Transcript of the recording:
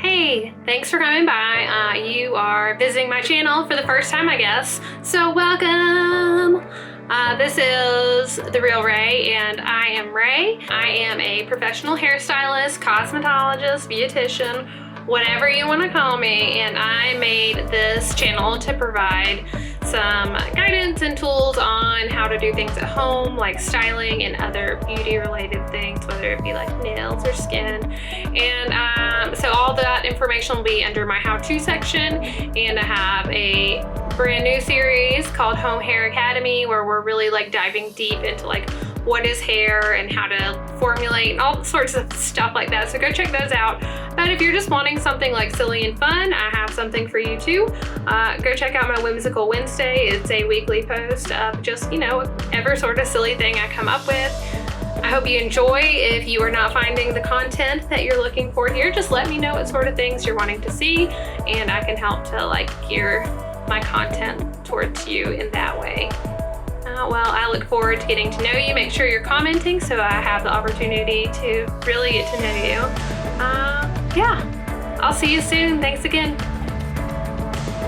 Hey, thanks for coming by. You are visiting my channel for the first time, I guess. So welcome. This is the Reel Rae, and I am Rae. I am a professional hairstylist, cosmetologist, beautician, whatever you want to call me, and I made this channel to provide some guidance and tools on how to do things at home, like styling and other beauty related things, whether it be like nails or skin. And so all that information will be under my how-to section, and I have a brand new series called Home Hair Academy, where we're really like diving deep into like what is hair and how to formulate and all sorts of stuff like that. So go check those out. But if you're just wanting something like silly and fun, I have something for you too. Go check out my Whimsical Wednesday. It's a weekly post of just, ever sort of silly thing I come up with. I hope you enjoy. If you are not finding the content that you're looking for here, just let me know what sort of things you're wanting to see, and I can help to gear my content towards you in that way. Well, I look forward to getting to know you. Make sure you're commenting so I have the opportunity to really get to know you. Yeah, I'll see you soon. Thanks again.